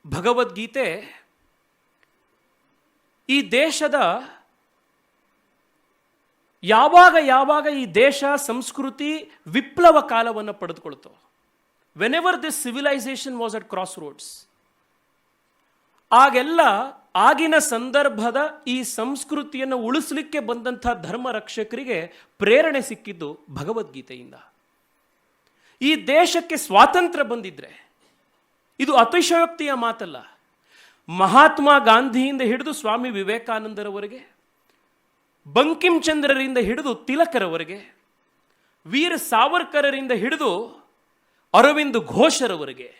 ಭಗವದ್ಗೀತೆ ಈ ದೇಶದ ಯಾವಾಗ ಈ ದೇಶ ಸಂಸ್ಕೃತಿ ವಿಪ್ಲವ ಕಾಲವನ್ನು ಪಡೆದುಕೊಳ್ತೋ, whenever this civilisation was at crossroads, ಆಗೆಲ್ಲ ಆಗಿನ ಸಂದರ್ಭದ ಈ ಸಂಸ್ಕೃತಿಯನ್ನು ಉಳಿಸಲಿಕ್ಕೆ ಬಂದಂಥ ಧರ್ಮ ರಕ್ಷಕರಿಗೆ ಪ್ರೇರಣೆ ಸಿಕ್ಕಿದ್ದು ಭಗವದ್ಗೀತೆಯಿಂದ. ಈ ದೇಶಕ್ಕೆ ಸ್ವಾತಂತ್ರ್ಯ ಬಂದಿದ್ರೆ, ಇದು ಅತಿಶಯೋಕ್ತಿಯ ಮಾತಲ್ಲ, ಮಹಾತ್ಮ ಗಾಂಧಿಯಿಂದ ಹಿಡಿದು ಸ್ವಾಮಿ ವಿವೇಕಾನಂದರವರೆಗೆ, ಬಂಕಿಂ ಚಂದ್ರರಿಂದ ಹಿಡಿದು ತಿಲಕರವರೆಗೆ, ವೀರ ಸಾವರ್ಕರರಿಂದ ಹಿಡಿದು ಅರವಿಂದ್ ಘೋಷರವರೆಗೆ,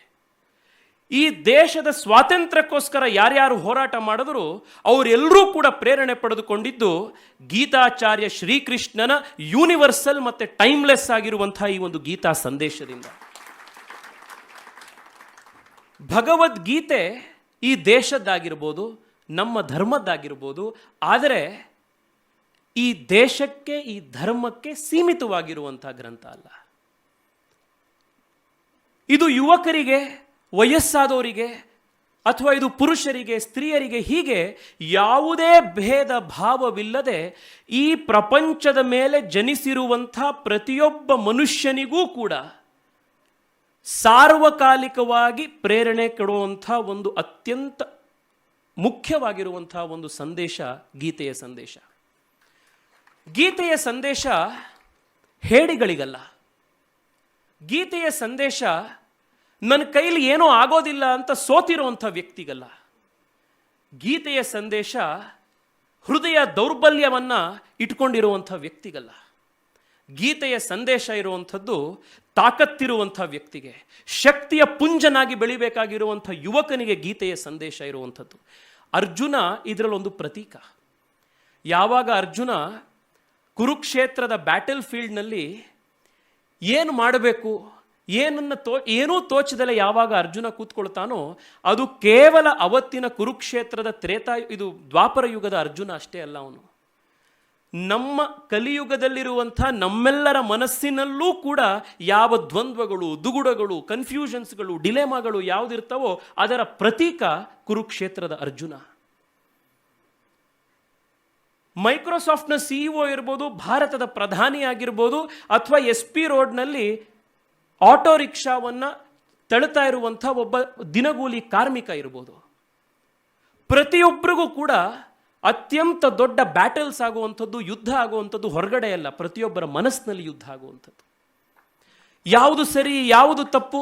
ಈ ದೇಶದ ಸ್ವಾತಂತ್ರ್ಯಕ್ಕೋಸ್ಕರ ಯಾರ್ಯಾರು ಹೋರಾಟ ಮಾಡಿದ್ರು ಅವರೆಲ್ಲರೂ ಕೂಡ ಪ್ರೇರಣೆ ಪಡೆದುಕೊಂಡಿದ್ದು ಗೀತಾಚಾರ್ಯ ಶ್ರೀಕೃಷ್ಣನ ಯೂನಿವರ್ಸಲ್ ಮತ್ತು ಟೈಮ್ಲೆಸ್ ಆಗಿರುವಂತಹ ಈ ಒಂದು ಗೀತಾ ಸಂದೇಶದಿಂದ. ಭಗವದ್ಗೀತೆ ಈ ದೇಶದ್ದಾಗಿರ್ಬೋದು, ನಮ್ಮ ಧರ್ಮದ್ದಾಗಿರ್ಬೋದು, ಆದರೆ ಈ ದೇಶಕ್ಕೆ, ಈ ಧರ್ಮಕ್ಕೆ ಸೀಮಿತವಾಗಿರುವಂಥ ಗ್ರಂಥ ಅಲ್ಲ. ಇದು ಯುವಕರಿಗೆ, ವಯಸ್ಸಾದವರಿಗೆ, ಅಥವಾ ಇದು ಪುರುಷರಿಗೆ, ಸ್ತ್ರೀಯರಿಗೆ, ಹೀಗೆ ಯಾವುದೇ ಭೇದ ಭಾವವಿಲ್ಲದೆ ಈ ಪ್ರಪಂಚದ ಮೇಲೆ ಜನಿಸಿರುವಂಥ ಪ್ರತಿಯೊಬ್ಬ ಮನುಷ್ಯನಿಗೂ ಕೂಡ ಸಾರ್ವಕಾಲಿಕವಾಗಿ ಪ್ರೇರಣೆ ಕೊಡುವಂಥ ಒಂದು ಅತ್ಯಂತ ಮುಖ್ಯವಾಗಿರುವಂಥ ಒಂದು ಸಂದೇಶ ಗೀತೆಯ ಸಂದೇಶ. ಗೀತೆಯ ಸಂದೇಶ ಹೇಡಿಗಳಿಗಲ್ಲ. ಗೀತೆಯ ಸಂದೇಶ ನನ್ನ ಕೈಲಿ ಏನೂ ಆಗೋದಿಲ್ಲ ಅಂತ ಸೋತಿರುವಂಥ ವ್ಯಕ್ತಿಗಲ್ಲ. ಗೀತೆಯ ಸಂದೇಶ ಹೃದಯ ದೌರ್ಬಲ್ಯವನ್ನು ಇಟ್ಕೊಂಡಿರುವಂಥ ವ್ಯಕ್ತಿಗಲ್ಲ. ಗೀತೆಯ ಸಂದೇಶ ಇರುವಂಥದ್ದು ತಾಕತ್ತಿರುವಂಥ ವ್ಯಕ್ತಿಗೆ, ಶಕ್ತಿಯ ಪುಂಜನಾಗಿ ಬೆಳಿಬೇಕಾಗಿರುವಂಥ ಯುವಕನಿಗೆ ಗೀತೆಯ ಸಂದೇಶ ಇರುವಂಥದ್ದು. ಅರ್ಜುನ ಇದರಲ್ಲೊಂದು ಪ್ರತೀಕ. ಯಾವಾಗ ಅರ್ಜುನ ಕುರುಕ್ಷೇತ್ರದ ಬ್ಯಾಟಲ್ ಫೀಲ್ಡ್ನಲ್ಲಿ ಏನು ಮಾಡಬೇಕು, ಏನೂ ತೋಚದಲೆ ಯಾವಾಗ ಅರ್ಜುನ ಕೂತ್ಕೊಳ್ತಾನೋ, ಅದು ಕೇವಲ ಅವತ್ತಿನ ಕುರುಕ್ಷೇತ್ರದ ಇದು ದ್ವಾಪರ ಯುಗದ ಅರ್ಜುನ ಅಷ್ಟೇ ಅಲ್ಲ. ಅವನು ನಮ್ಮ ಕಲಿಯುಗದಲ್ಲಿರುವಂಥ ನಮ್ಮೆಲ್ಲರ ಮನಸ್ಸಿನಲ್ಲೂ ಕೂಡ ಯಾವ ದ್ವಂದ್ವಗಳು, ದುಗುಡಗಳು, ಕನ್ಫ್ಯೂಷನ್ಸ್ಗಳು, ಡಿಲೆಮಾಗಳು ಯಾವುದಿರ್ತಾವೋ ಅದರ ಪ್ರತೀಕ ಕುರುಕ್ಷೇತ್ರದ ಅರ್ಜುನ. ಮೈಕ್ರೋಸಾಫ್ಟ್ನ ಸಿಇಒ ಇರ್ಬೋದು, ಭಾರತದ ಪ್ರಧಾನಿ ಆಗಿರ್ಬೋದು, ಅಥವಾ SP ರೋಡ್ನಲ್ಲಿ ಆಟೋ ರಿಕ್ಷಾವನ್ನು ತಳ್ತಾ ಇರುವಂಥ ಒಬ್ಬ ದಿನಗೂಲಿ ಕಾರ್ಮಿಕ ಇರ್ಬೋದು, ಪ್ರತಿಯೊಬ್ಬರಿಗೂ ಕೂಡ ಅತ್ಯಂತ ದೊಡ್ಡ ಬ್ಯಾಟಲ್ಸ್ ಆಗುವಂಥದ್ದು, ಯುದ್ಧ ಆಗುವಂಥದ್ದು ಹೊರಗಡೆ ಅಲ್ಲ, ಪ್ರತಿಯೊಬ್ಬರ ಮನಸ್ಸಿನಲ್ಲಿ ಯುದ್ಧ ಆಗುವಂಥದ್ದು. ಯಾವುದು ಸರಿ, ಯಾವುದು ತಪ್ಪು,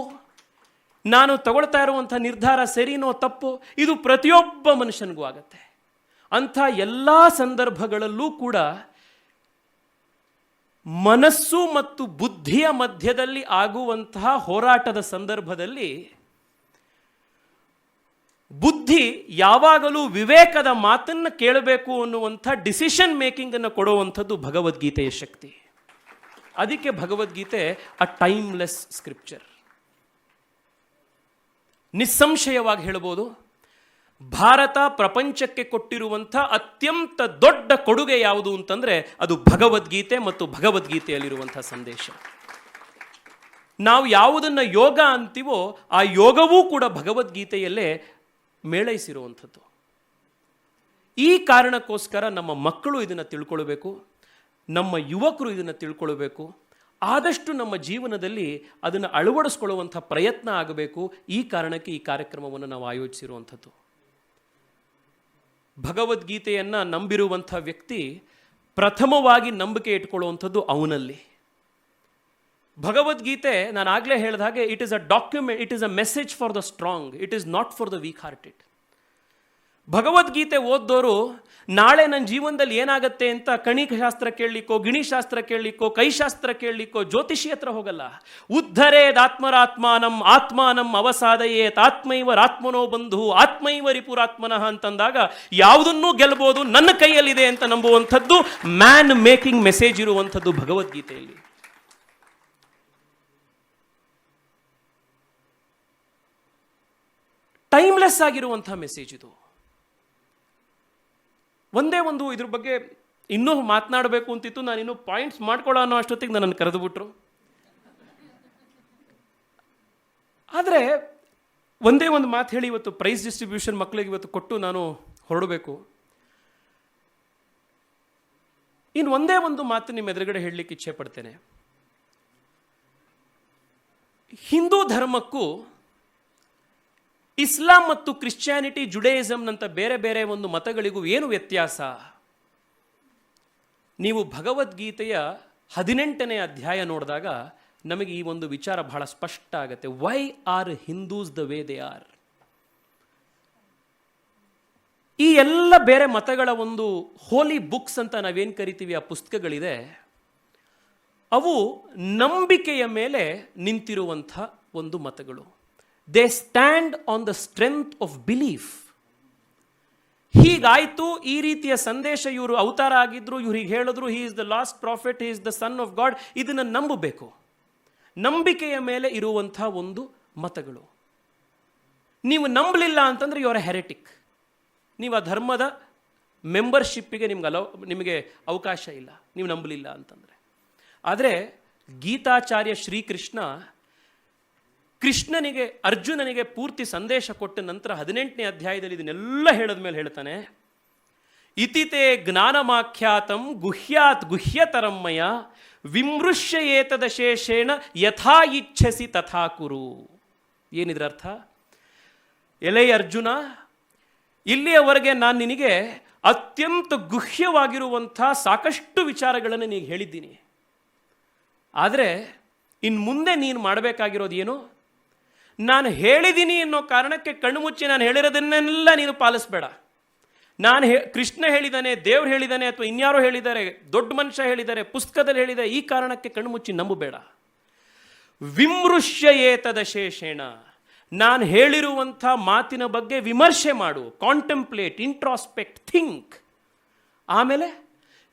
ನಾನು ತಗೊಳ್ತಾ ಇರುವಂಥ ನಿರ್ಧಾರ ಸರಿನೋ ತಪ್ಪು, ಇದು ಪ್ರತಿಯೊಬ್ಬ ಮನುಷ್ಯನಿಗೂ ಆಗತ್ತೆ. ಅಂಥ ಎಲ್ಲ ಸಂದರ್ಭಗಳಲ್ಲೂ ಕೂಡ ಮನಸ್ಸು ಮತ್ತು ಬುದ್ಧಿಯ ಮಧ್ಯದಲ್ಲಿ ಆಗುವಂತಹ ಹೋರಾಟದ ಸಂದರ್ಭದಲ್ಲಿ ಬುದ್ಧಿ ಯಾವಾಗಲೂ ವಿವೇಕದ ಮಾತನ್ನು ಕೇಳಬೇಕು ಅನ್ನುವಂಥ ಡಿಸಿಷನ್ ಮೇಕಿಂಗನ್ನು ಕೊಡುವಂಥದ್ದು ಭಗವದ್ಗೀತೆಯ ಶಕ್ತಿ. ಅದಕ್ಕೆ ಭಗವದ್ಗೀತೆ ಅ ಟೈಮ್ಲೆಸ್ ಸ್ಕ್ರಿಪ್ಚರ್. ನಿಸ್ಸಂಶಯವಾಗಿ ಹೇಳ್ಬೋದು, ಭಾರತ ಪ್ರಪಂಚಕ್ಕೆ ಕೊಟ್ಟಿರುವಂಥ ಅತ್ಯಂತ ದೊಡ್ಡ ಕೊಡುಗೆ ಯಾವುದು ಅಂತಂದರೆ ಅದು ಭಗವದ್ಗೀತೆ ಮತ್ತು ಭಗವದ್ಗೀತೆಯಲ್ಲಿರುವಂಥ ಸಂದೇಶ. ನಾವು ಯಾವುದನ್ನು ಯೋಗ ಅಂತೀವೋ ಆ ಯೋಗವೂ ಕೂಡ ಭಗವದ್ಗೀತೆಯಲ್ಲೇ ಮೇಳೈಸಿರುವಂಥದ್ದು. ಈ ಕಾರಣಕ್ಕೋಸ್ಕರ ನಮ್ಮ ಮಕ್ಕಳು ಇದನ್ನು ತಿಳ್ಕೊಳ್ಬೇಕು, ನಮ್ಮ ಯುವಕರು ಇದನ್ನು ತಿಳ್ಕೊಳ್ಬೇಕು, ಆದಷ್ಟು ನಮ್ಮ ಜೀವನದಲ್ಲಿ ಅದನ್ನು ಅಳವಡಿಸ್ಕೊಳ್ಳುವಂಥ ಪ್ರಯತ್ನ ಆಗಬೇಕು. ಈ ಕಾರಣಕ್ಕೆ ಈ ಕಾರ್ಯಕ್ರಮವನ್ನು ನಾವು ಆಯೋಜಿಸಿರುವಂಥದ್ದು. ಭಗವದ್ಗೀತೆಯನ್ನು ನಂಬಿರುವಂಥ ವ್ಯಕ್ತಿ ಪ್ರಥಮವಾಗಿ ನಂಬಿಕೆ ಇಟ್ಕೊಳ್ಳುವಂಥದ್ದು ಅವನಲ್ಲಿ. ಭಗವದ್ಗೀತೆ ನಾನು ಆಗಲೇ ಹೇಳಿದ ಹಾಗೆ it is a document, it is a message for the strong, it is not for the weak hearted. ಭಗವದ್ಗೀತೆ ಓದ್ದೋರು ನಾಳೆ ನನ್ನ ಜೀವನದಲ್ಲಿ ಏನಾಗುತ್ತೆ ಅಂತ ಕಣಿಶಾಸ್ತ್ರ ಕೇಳಲಿಕ್ಕೋ, ಗಿಣಿಶಾಸ್ತ್ರ ಕೇಳಲಿಕ್ಕೋ, ಕೈಶಾಸ್ತ್ರ ಕೇಳಲಿಕ್ಕೋ, ಜ್ಯೋತಿಷಿ ಹತ್ರ ಹೋಗಲ್ಲ. ಉದ್ಧರೇದಾತ್ಮರಾತ್ಮಾನಂ ಆತ್ಮಾನಂ ಅವಸಾದಯೇತ್ ಆತ್ಮೈವರಾತ್ಮನೋ ಬಂಧು ಆತ್ಮೈವ ರಿಪುರಾತ್ಮನಃ ಅಂತಂದಾಗ ಯಾವುದನ್ನೂ ಗೆಲ್ಲಬಹುದು, ನನ್ನ ಕೈಯಲ್ಲಿದೆ ಅಂತ ನಂಬುವಂಥದ್ದು ಮ್ಯಾನ್ ಮೇಕಿಂಗ್ ಮೆಸೇಜ್ ಇರುವಂಥದ್ದು ಭಗವದ್ಗೀತೆಯಲ್ಲಿ. ಟೈಮ್ಲೆಸ್ ಆಗಿರುವಂಥ ಮೆಸೇಜ್ ಇದು. ಒಂದೇ ಒಂದು ಇದ್ರ ಬಗ್ಗೆ ಇನ್ನೂ ಮಾತನಾಡಬೇಕು ಅಂತಿತ್ತು, ನಾನು ಇನ್ನೂ ಪಾಯಿಂಟ್ಸ್ ಮಾಡ್ಕೊಳ್ಳೋ ಅನ್ನೋ ಅಷ್ಟೊತ್ತಿಗೆ ನನ್ನನ್ನು ಕರೆದುಬಿಟ್ರು. ಆದರೆ ಒಂದೇ ಒಂದು ಮಾತು ಹೇಳಿ ಇವತ್ತು ಪ್ರೈಸ್ ಡಿಸ್ಟ್ರಿಬ್ಯೂಷನ್ ಮಕ್ಕಳಿಗೆ ಇವತ್ತು ಕೊಟ್ಟು ನಾನು ಹೊರಡಬೇಕು. ಇನ್ನು ಒಂದೇ ಒಂದು ಮಾತು ನಿಮ್ಮ ಎದುರುಗಡೆ ಹೇಳಲಿಕ್ಕೆ ಇಚ್ಛೆ ಪಡ್ತೇನೆ. ಹಿಂದೂ ಧರ್ಮಕ್ಕೂ ಇಸ್ಲಾಂ ಮತ್ತು ಕ್ರಿಶ್ಚಿಯಾನಿಟಿ, ಜುಡೇಯಿಸಂನಂಥ ಬೇರೆ ಬೇರೆ ಒಂದು ಮತಗಳಿಗೂ ಏನು ವ್ಯತ್ಯಾಸ? ನೀವು ಭಗವದ್ಗೀತೆಯ 18ನೇ ಅಧ್ಯಾಯ ನೋಡಿದಾಗ ನಮಗೆ ಈ ಒಂದು ವಿಚಾರ ಬಹಳ ಸ್ಪಷ್ಟ ಆಗುತ್ತೆ. Why are Hindus the way they are? ಈ ಎಲ್ಲ ಬೇರೆ ಮತಗಳ ಒಂದು ಹೋಲಿ ಬುಕ್ಸ್ ಅಂತ ನಾವೇನು ಕರಿತೀವಿ, ಆ ಪುಸ್ತಕಗಳಿದೆ, ಅವು ನಂಬಿಕೆಯ ಮೇಲೆ ನಿಂತಿರುವಂಥ ಒಂದು ಮತಗಳು. They stand on the strength of belief. ಹೀಗಾಯ್ತು, ಈ ರೀತಿಯ ಸಂದೇಶ, ಇವರು ಅವತಾರ ಆಗಿದ್ರು, ಇವ್ರು ಹೀಗೆ ಹೇಳಿದ್ರು, he is the last prophet, he is the son of God, ಇದನ್ನು ನಂಬಬೇಕು. ನಂಬಿಕೆಯ ಮೇಲೆ ಇರುವಂಥ ಒಂದು ಮತಗಳು. ನೀವು ನಂಬಲಿಲ್ಲ ಅಂತಂದ್ರೆ ಯು ಆರ್ ಎ ಹೆರೆಟಿಕ್. ನೀವು ಆ ಧರ್ಮದ ಮೆಂಬರ್ಶಿಪ್ಪಿಗೆ ನಿಮಗೆ ಅವಕಾಶ ಇಲ್ಲ, ನೀವು ನಂಬಲಿಲ್ಲ ಅಂತಂದರೆ. ಆದರೆ ಗೀತಾಚಾರ್ಯ ಶ್ರೀಕೃಷ್ಣ ಕೃಷ್ಣನಿಗೆ, ಅರ್ಜುನನಿಗೆ ಪೂರ್ತಿ ಸಂದೇಶ ಕೊಟ್ಟ ನಂತರ 18ನೇ ಅಧ್ಯಾಯದಲ್ಲಿ ಇದನ್ನೆಲ್ಲ ಹೇಳಿದ ಮೇಲೆ ಹೇಳ್ತಾನೆ, ಇತಿತೆ ಜ್ಞಾನಮಾಖ್ಯಾತಂ ಗುಹ್ಯಾತ್ ಗುಹ್ಯತರಮ್ಮಯ ವಿಮೃಶ್ಯ ಏತದಶೇಷೇಣ ಯಥಾ ಇಚ್ಛಸಿ ತಥಾ ಕುರು. ಏನಿದ್ರ ಅರ್ಥ? ಎಲೆ ಅರ್ಜುನ, ಇಲ್ಲಿಯವರೆಗೆ ನಾನು ನಿನಗೆ ಅತ್ಯಂತ ಗುಹ್ಯವಾಗಿರುವಂಥ ಸಾಕಷ್ಟು ವಿಚಾರಗಳನ್ನು ನೀನು ಹೇಳಿದ್ದೀನಿ. ಆದರೆ ಇನ್ನು ಮುಂದೆ ನೀನು ಮಾಡಬೇಕಾಗಿರೋದು ಏನು? ನಾನು ಹೇಳಿದ್ದೀನಿ ಅನ್ನೋ ಕಾರಣಕ್ಕೆ ಕಣ್ಣು ಮುಚ್ಚಿ ನಾನು ಹೇಳಿರೋದನ್ನೆಲ್ಲ ನೀನು ಪಾಲಿಸಬೇಡ. ಕೃಷ್ಣ ಹೇಳಿದ್ದಾನೆ, ದೇವ್ರು ಹೇಳಿದ್ದಾನೆ, ಅಥವಾ ಇನ್ಯಾರೋ ಹೇಳಿದ್ದಾರೆ, ದೊಡ್ಡ ಮನುಷ್ಯ ಹೇಳಿದ್ದಾರೆ, ಪುಸ್ತಕದಲ್ಲಿ ಹೇಳಿದ್ದಾರೆ, ಈ ಕಾರಣಕ್ಕೆ ಕಣ್ಣು ಮುಚ್ಚಿ ನಂಬಬೇಡ. ವಿಮೃಶ್ಯ ಏತದಶೇಷೇಣ, ನಾನು ಹೇಳಿರುವಂಥ ಮಾತಿನ ಬಗ್ಗೆ ವಿಮರ್ಶೆ ಮಾಡು, ಕಾಂಟೆಂಪ್ಲೇಟ್, ಇಂಟ್ರಾಸ್ಪೆಕ್ಟ್, ಥಿಂಕ್. ಆಮೇಲೆ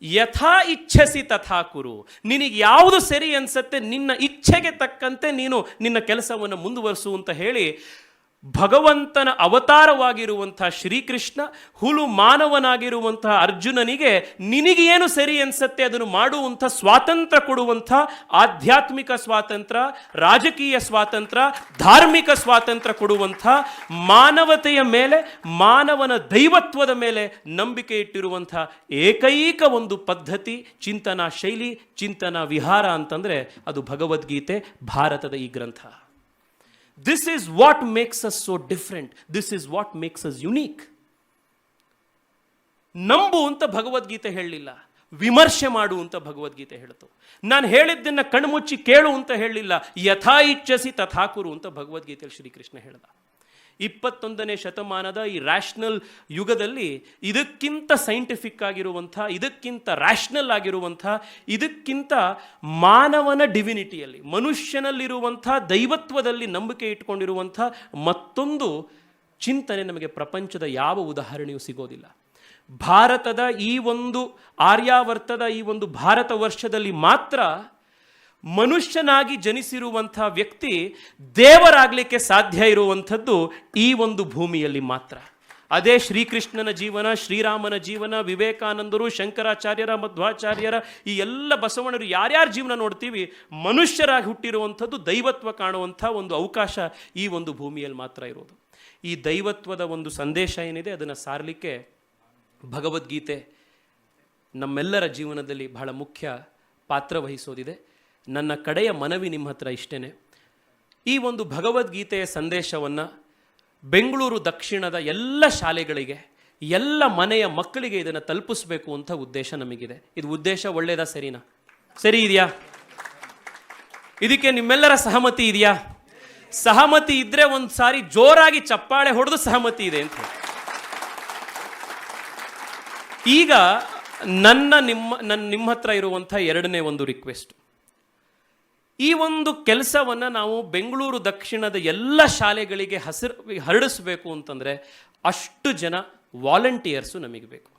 ಯಥಾ ಇಚ್ಛಸಿ ತಥಾ ಕುರು. ನಿನಗೆ ಯಾವುದು ಸರಿ ಅನ್ಸತ್ತೆ ನಿನ್ನ ಇಚ್ಛೆಗೆ ತಕ್ಕಂತೆ ನೀನು ನಿನ್ನ ಕೆಲಸವನ್ನು ಮುಂದುವರಿಸು ಅಂತ ಹೇಳಿ, ಭಗವಂತನ ಅವತಾರವಾಗಿರುವಂಥ ಶ್ರೀಕೃಷ್ಣ ಹುಲು ಮಾನವನಾಗಿರುವಂತಹ ಅರ್ಜುನನಿಗೆ ನಿನಗೆ ಏನು ಸರಿ ಅನ್ಸತ್ತೆ ಅದನ್ನು ಮಾಡುವಂಥ ಸ್ವಾತಂತ್ರ್ಯ ಕೊಡುವಂಥ ಆಧ್ಯಾತ್ಮಿಕ ಸ್ವಾತಂತ್ರ್ಯ, ರಾಜಕೀಯ ಸ್ವಾತಂತ್ರ್ಯ, ಧಾರ್ಮಿಕ ಸ್ವಾತಂತ್ರ್ಯ ಕೊಡುವಂಥ, ಮಾನವತೆಯ ಮೇಲೆ, ಮಾನವನ ದೈವತ್ವದ ಮೇಲೆ ನಂಬಿಕೆ ಇಟ್ಟಿರುವಂಥ ಏಕೈಕ ಒಂದು ಪದ್ಧತಿ, ಚಿಂತನಾ ಶೈಲಿ, ಚಿಂತನಾ ವಿಹಾರ ಅಂತಂದರೆ ಅದು ಭಗವದ್ಗೀತೆ, ಭಾರತದ ಈ ಗ್ರಂಥ. This is what makes us so different. This is what makes us unique. ನಂಬು ಅಂತ ಭಗವದ್ಗೀತೆ ಹೇಳಲಿಲ್ಲ, ವಿಮರ್ಶೆ ಮಾಡು ಅಂತ ಭಗವದ್ಗೀತೆ ಹೇಳ್ತು. ನಾನು ಹೇಳಿದ್ದನ್ನು ಕಣ್ಮುಚ್ಚಿ ಕೇಳು ಅಂತ ಹೇಳಲಿಲ್ಲ, ಯಥಾ ಇಚ್ಛಸಿ ತಥಾಕುರು ಅಂತ ಭಗವದ್ಗೀತೆಯಲ್ಲಿ ಶ್ರೀಕೃಷ್ಣ ಹೇಳ್ದ. 21ನೇ ಶತಮಾನದ ಈ ರ್ಯಾಷನಲ್ ಯುಗದಲ್ಲಿ ಇದಕ್ಕಿಂತ ಸೈಂಟಿಫಿಕ್ ಆಗಿರುವಂಥ, ಇದಕ್ಕಿಂತ ರ್ಯಾಷನಲ್ ಆಗಿರುವಂಥ, ಇದಕ್ಕಿಂತ ಮಾನವನ ಡಿವಿನಿಟಿಯಲ್ಲಿ, ಮನುಷ್ಯನಲ್ಲಿರುವಂಥ ದೈವತ್ವದಲ್ಲಿ ನಂಬಿಕೆ ಇಟ್ಕೊಂಡಿರುವಂಥ ಮತ್ತೊಂದು ಚಿಂತನೆ ನಮಗೆ ಪ್ರಪಂಚದ ಯಾವ ಉದಾಹರಣೆಯೂ ಸಿಗೋದಿಲ್ಲ. ಭಾರತದ ಈ ಒಂದು ಆರ್ಯಾವರ್ತದ ಈ ಒಂದು ಭಾರತ ವರ್ಷದಲ್ಲಿ ಮಾತ್ರ ಮನುಷ್ಯನಾಗಿ ಜನಿಸಿರುವಂಥ ವ್ಯಕ್ತಿ ದೇವರಾಗಲಿಕ್ಕೆ ಸಾಧ್ಯ ಇರುವಂಥದ್ದು ಈ ಒಂದು ಭೂಮಿಯಲ್ಲಿ ಮಾತ್ರ. ಅದೇ ಶ್ರೀಕೃಷ್ಣನ ಜೀವನ, ಶ್ರೀರಾಮನ ಜೀವನ, ವಿವೇಕಾನಂದರು, ಶಂಕರಾಚಾರ್ಯರ, ಮಧ್ವಾಚಾರ್ಯರ, ಈ ಎಲ್ಲ ಬಸವಣ್ಣರು ಯಾರ್ಯಾರ ಜೀವನ ನೋಡ್ತೀವಿ, ಮನುಷ್ಯರಾಗಿ ಹುಟ್ಟಿರುವಂಥದ್ದು, ದೈವತ್ವ ಕಾಣುವಂಥ ಒಂದು ಅವಕಾಶ ಈ ಒಂದು ಭೂಮಿಯಲ್ಲಿ ಮಾತ್ರ ಇರೋದು. ಈ ದೈವತ್ವದ ಒಂದು ಸಂದೇಶ ಏನಿದೆ ಅದನ್ನು ಸಾರಲಿಕ್ಕೆ ಭಗವದ್ಗೀತೆ ನಮ್ಮೆಲ್ಲರ ಜೀವನದಲ್ಲಿ ಬಹಳ ಮುಖ್ಯ ಪಾತ್ರ ವಹಿಸೋದಿದೆ. ನನ್ನ ಕಡೆಯ ಮನವಿ ನಿಮ್ಮ ಹತ್ರ ಇಷ್ಟೇ, ಈ ಒಂದು ಭಗವದ್ಗೀತೆಯ ಸಂದೇಶವನ್ನು ಬೆಂಗಳೂರು ದಕ್ಷಿಣದ ಎಲ್ಲ ಶಾಲೆಗಳಿಗೆ, ಎಲ್ಲ ಮನೆಯ ಮಕ್ಕಳಿಗೆ ಇದನ್ನು ತಲುಪಿಸ್ಬೇಕು ಅಂತ ಉದ್ದೇಶ ನಮಗಿದೆ. ಇದು ಉದ್ದೇಶ ಒಳ್ಳೆಯದಾ? ಸರಿನಾ? ಸರಿ ಇದೆಯಾ? ಇದಕ್ಕೆ ನಿಮ್ಮೆಲ್ಲರ ಸಹಮತಿ ಇದೆಯಾ? ಸಹಮತಿ ಇದ್ದರೆ ಒಂದು ಸಾರಿ ಜೋರಾಗಿ ಚಪ್ಪಾಳೆ ಹೊಡೆದು ಸಹಮತಿ ಇದೆ ಅಂತ. ಈಗ ನಿಮ್ಮ ಹತ್ರ ಇರುವಂಥ ಎರಡನೇ ಒಂದು ರಿಕ್ವೆಸ್ಟ್, ಈ ಒಂದು ಕೆಲಸವನ್ನು ನಾವು ಬೆಂಗಳೂರು ದಕ್ಷಿಣದ ಎಲ್ಲ ಶಾಲೆಗಳಿಗೆ ಹರಡಿಸಬೇಕು ಅಂತಂದರೆ ಅಷ್ಟು ಜನ ವಾಲಂಟಿಯರ್ಸು ನಮಗೆ ಬೇಕು.